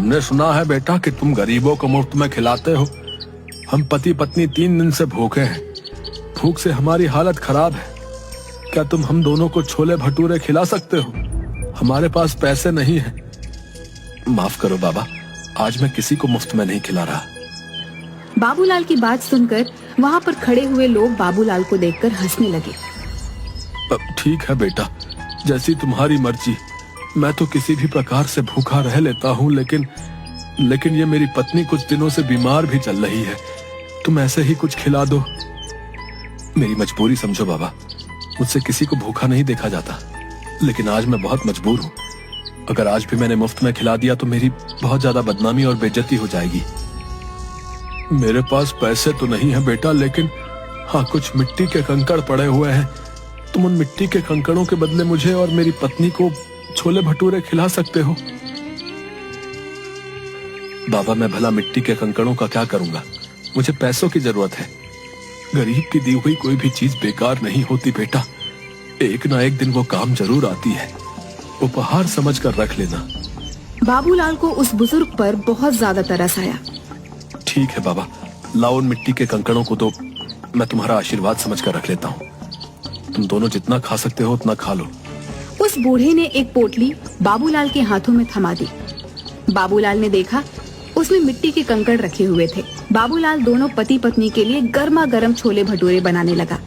हमने सुना है बेटा कि तुम गरीबों को मुफ्त में खिलाते हो। हम पति पत्नी 3 दिन से भूखे हैं। भूख से हमारी हालत खराब है। क्या तुम हम दोनों को छोले भटूरे खिला सकते हो? हमारे पास पैसे नहीं है। माफ करो बाबा, आज मैं किसी को मुफ्त में नहीं खिला रहा। बाबूलाल की बात सुनकर वहाँ पर खड़े हुए लोग बाबूलाल को देखकर हंसने लगे। ठीक है बेटा, जैसी तुम्हारी मर्जी। मैं तो किसी भी प्रकार से भूखा रह लेता हूँ, लेकिन ये मेरी पत्नी कुछ दिनों से बीमार भी चल रही है। तुम ऐसे ही कुछ खिला दो। मेरी मजबूरी समझो बाबा, मुझसे किसी को भूखा नहीं देखा जाता, लेकिन आज मैं बहुत मजबूर हूँ। अगर आज भी मैंने मुफ्त में खिला दिया तो मेरी बहुत ज्यादा बदनामी और बेइज्जती हो जाएगी। मेरे पास पैसे तो नहीं है बेटा, लेकिन हाँ, कुछ मिट्टी के कंकड़ पड़े हुए हैं। तुम उन मिट्टी के कंकड़ों के बदले मुझे और मेरी पत्नी को छोले भटूरे खिला सकते हो। बाबा, मैं भला मिट्टी के कंकड़ों का क्या करूंगा? मुझे पैसों की जरूरत है। गरीब की दी हुई कोई भी चीज बेकार नहीं होती बेटा। एक ना एक दिन वो काम जरूर आती है। उपहार समझकर रख लेना। बाबूलाल को उस बुजुर्ग पर बहुत ज्यादा तरस आया। ठीक है बाबा, लाओ उन मिट्टी के कंकड़ों को तो मैं तुम्हारा आशीर्वाद समझकर रख लेता हूँ। तुम दोनों जितना खा सकते हो उतना खा लो। उस बूढ़े ने एक पोटली बाबूलाल के हाथों में थमा दी। बाबूलाल ने देखा उसमें मिट्टी के कंकड़ रखे हुए थे। बाबूलाल दोनों पति पत्नी के लिए गर्मा गर्म छोले भटूरे बनाने लगा।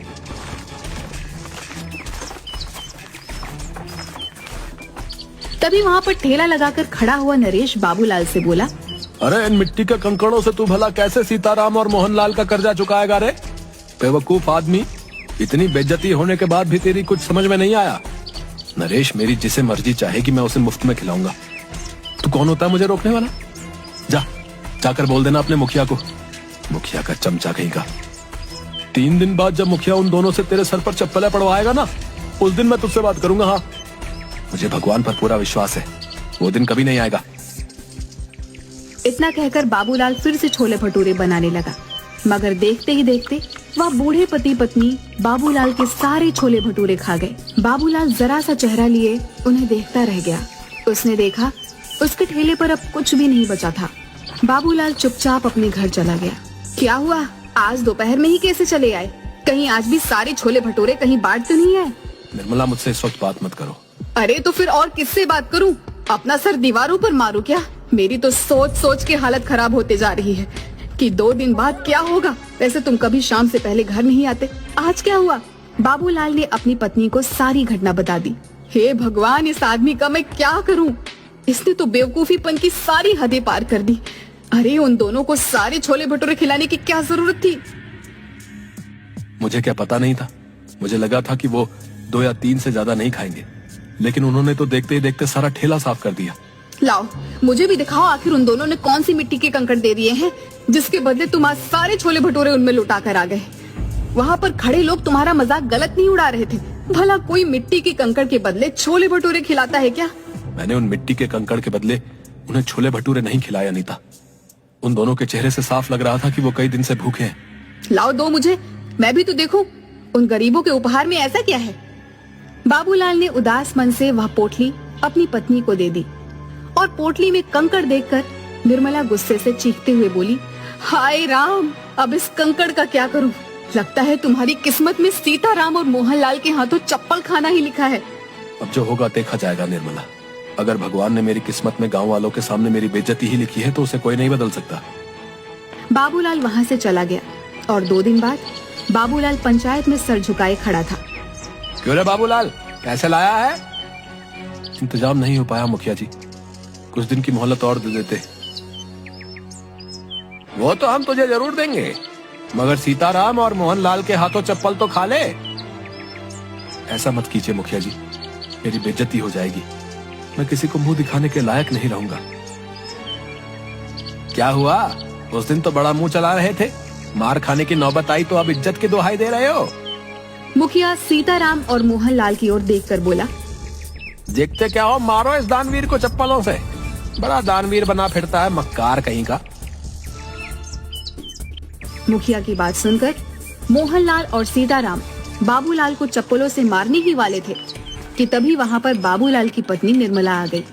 तभी वहाँ पर ठेला लगाकर खड़ा हुआ नरेश बाबूलाल से बोला, अरे इन मिट्टी के कंकड़ों से तू भला कैसे सीताराम और मोहनलाल का कर्जा चुकाएगा रे? बेवकूफ आदमी, इतनी बेइज्जती होने के बाद भी तेरी कुछ समझ में नहीं आया? नरेश, मेरी जिसे मर्जी चाहेगी मैं उसे मुफ्त में खिलाऊंगा। तू कौन होता है मुझे रोकने वाला? जाकर बोल देना अपने मुखिया को। मुखिया का चमचा कहीं का। 3 दिन बाद जब मुखिया उन दोनों से तेरे सर पर चप्पलें पड़वाएगा ना, उस दिन मैं तुझसे बात करूंगा। हाँ, मुझे भगवान पर पूरा विश्वास है, वो दिन कभी नहीं आएगा। इतना कहकर बाबूलाल फिर से छोले भटूरे बनाने लगा, मगर देखते ही देखते वह बूढ़े पति पत्नी बाबूलाल के सारे छोले भटूरे खा गए। बाबूलाल जरा सा चेहरा लिए उन्हें देखता रह गया। उसने देखा उसके ठेले पर अब कुछ भी नहीं बचा था। बाबूलाल चुपचाप अपने घर चला गया। क्या हुआ, आज दोपहर में ही कैसे चले आए? कहीं आज भी सारे छोले भटूरे कहीं बांट तो नहीं है? निर्मला, मुझसे इस वक्त बात मत करो। अरे तो फिर और किससे बात करूं? अपना सर दीवारों पर मारूं क्या? मेरी तो सोच सोच के हालत खराब होते जा रही है कि 2 दिन बाद क्या होगा। वैसे तुम कभी शाम से पहले घर नहीं आते, आज क्या हुआ? बाबूलाल ने अपनी पत्नी को सारी घटना बता दी। हे भगवान, इस आदमी का मैं क्या करूं? इसने तो बेवकूफीपन की सारी हदें पार कर दी। अरे उन दोनों को सारे छोले भटूरे खिलाने की क्या जरूरत थी? मुझे क्या पता नहीं था। मुझे लगा था कि वो 2 या 3 से ज्यादा नहीं खाएंगे, लेकिन उन्होंने तो देखते ही देखते सारा ठेला साफ कर दिया। लाओ, मुझे भी दिखाओ आखिर उन दोनों ने कौन सी मिट्टी के कंकड़ दे दिए हैं जिसके बदले तुम आज सारे छोले भटूरे उनमें लुटा कर आ गए। वहाँ पर खड़े लोग तुम्हारा मजाक गलत नहीं उड़ा रहे थे। भला कोई मिट्टी के कंकड़ के बदले छोले भटूरे खिलाता है क्या? मैंने उन मिट्टी के कंकड़ के बदले उन्हें छोले भटूरे नहीं खिलाया अनीता। उन दोनों के चेहरे से साफ लग रहा था कि वो कई दिन से भूखे हैं। लाओ दो मुझे, मैं भी तो देखूं उन गरीबों के उपहार में ऐसा क्या है। बाबूलाल ने उदास मन से वह पोटली अपनी पत्नी को दे दी और पोटली में कंकड़ देखकर निर्मला गुस्से से चीखते हुए बोली, हाय राम, अब इस कंकड़ का क्या करूं? लगता है तुम्हारी किस्मत में सीताराम और मोहनलाल के हाथों चप्पल खाना ही लिखा है। अब जो होगा देखा जाएगा निर्मला। अगर भगवान ने मेरी किस्मत में गांव वालों के सामने मेरी बेइज्जती ही लिखी है तो उसे कोई नहीं बदल सकता। बाबूलाल वहाँ से चला गया और 2 दिन बाद बाबूलाल पंचायत में सर झुकाए खड़ा था। क्यों रे बाबूलाल, कैसे लाया है? इंतजाम नहीं हो पाया मुखिया जी, कुछ दिन की मोहलत और दे देते। वो तो हम तुझे जरूर देंगे, मगर सीताराम और मोहनलाल के हाथों चप्पल तो खा ले। ऐसा मत कीजिए मुखिया जी, मेरी बेइज्जती हो जाएगी। मैं किसी को मुंह दिखाने के लायक नहीं रहूंगा। क्या हुआ, उस दिन तो बड़ा मुंह चला रहे थे, मार खाने की नौबत आई तो अब इज्जत की दुहाई दे रहे हो? मुखिया सीताराम और मोहनलाल की ओर देखकर बोला, देखते क्या हो, मारो इस दानवीर को चप्पलों से। बड़ा दानवीर बना फिरता है, मक्कार कहीं का। मुखिया की बात सुनकर मोहनलाल और सीताराम बाबूलाल को चप्पलों से मारने ही वाले थे कि तभी वहाँ पर बाबूलाल की पत्नी निर्मला आ गई।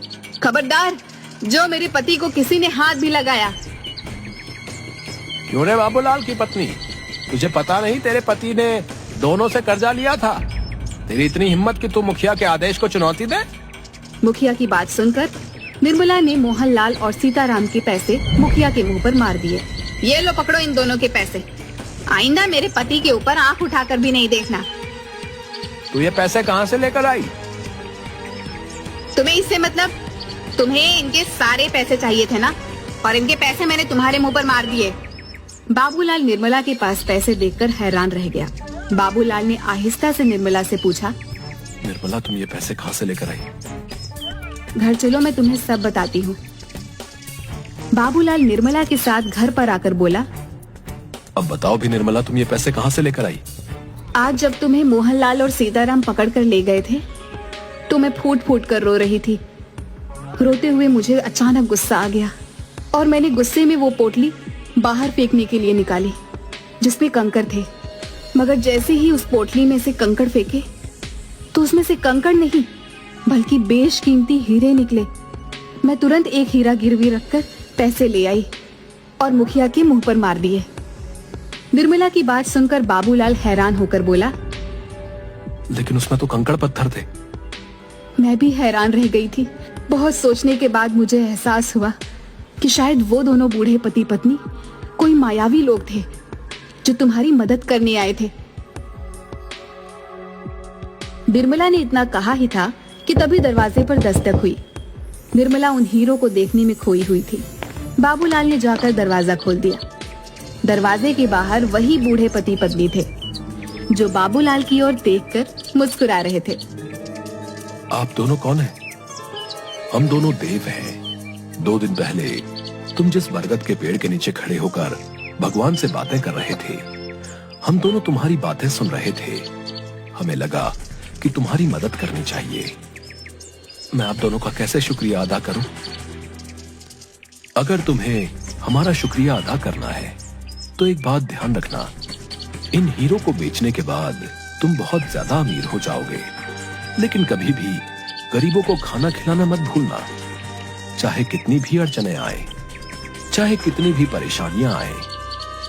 खबरदार, जो मेरे पति को किसी ने हाथ भी लगाया। क्यों रे बाबूलाल की पत्नी, तुझे पता नहीं तेरे पति ने दोनों से कर्जा लिया था? तेरी इतनी हिम्मत कि तू मुखिया के आदेश को चुनौती दे? मुखिया की बात सुनकर निर्मला ने मोहनलाल और सीताराम के पैसे मुखिया के मुंह पर मार दिए। ये लो पकड़ो इन दोनों के पैसे, आइंदा मेरे पति के ऊपर आंख उठाकर भी नहीं देखना। तू ये पैसे कहाँ से लेकर आई? तुम्हें इससे मतलब? तुम्हें इनके सारे पैसे चाहिए थे ना, और इनके पैसे मैंने तुम्हारे मुंह पर मार दिए। बाबूलाल निर्मला के पास पैसे देखकर हैरान रह गया। बाबूलाल ने आहिस्ता से निर्मला से पूछा, निर्मला तुम ये पैसे कहाँ से लेकर आई? घर चलो मैं तुम्हें सब बताती हूँ। बाबूलाल निर्मला के साथ घर पर आकर बोला, अब बताओ भी निर्मला तुम ये पैसे कहाँ से लेकर आई? आज जब तुम्हें मोहनलाल और सीताराम पकड़कर ले गए थे तो मैं फूट फूट कर रो रही थी। रोते हुए मुझे अचानक गुस्सा आ गया और मैंने गुस्से में वो पोटली बाहर फेंकने के लिए निकाली जिसमें कंकड़ थे। मगर जैसे ही उस पोटली में से कंकड़ फेंके तो उसमें से कंकड़ नहीं बल्कि बेशकीमती हीरे निकले। मैं तुरंत एक हीरा गिरवी रखकर पैसे ले आई और मुखिया के मुंह पर मार दिए। निर्मला की बात सुनकर बाबूलाल हैरान होकर बोला, लेकिन उसमें तो कंकड़ पत्थर थे। मैं भी हैरान रह गई थी। बहुत सोचने के बाद मुझे एहसास हुआ कि शायद वो दोनों बूढ़े पति पत्नी कोई मायावी लोग थे जो तुम्हारी मदद करने आए थे। निर्मला ने इतना कहा ही था कि तभी दरवाजे पर दस्तक हुई। निर्मला उन हीरों को देखने में खोई हुई थी। बाबूलाल ने जाकर दरवाजा खोल दिया। दरवाजे के बाहर वही बूढ़े पति पत्नी थे जो बाबूलाल की ओर देखकर मुस्कुरा रहे थे। आप दोनों कौन हैं? हम दोनों देव हैं। 2 दिन पहले तुम जिस बरगद के पेड़ के नीचे खड़े होकर भगवान से बातें कर रहे थे, हम दोनों तुम्हारी बातें सुन रहे थे। हमें लगा कि तुम्हारी मदद करनी चाहिए। मैं आप दोनों का कैसे शुक्रिया अदा करूं? अगर तुम्हें हमारा शुक्रिया अदा करना है तो एक बात ध्यान रखना, इन हीरो को बेचने के बाद तुम बहुत ज्यादा अमीर हो जाओगे। लेकिन कभी भी गरीबों को खाना खिलाना मत भूलना। चाहे कितनी भी अड़चने आए, चाहे कितनी भी परेशानियां आए,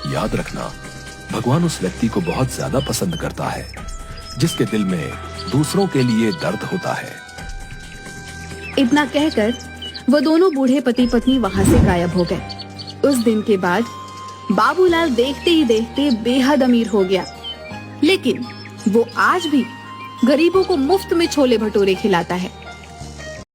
याद रखना भगवान उस व्यक्ति को बहुत ज्यादा पसंद करता है जिसके दिल में दूसरों के लिए दर्द होता है। इतना कहकर वो दोनों बूढ़े पति पत्नी वहां से गायब हो गए। उस दिन के बाद बाबूलाल देखते ही देखते बेहद अमीर हो गया। लेकिन वो आज भी गरीबों को मुफ्त में छोले भटूरे खिलाता है।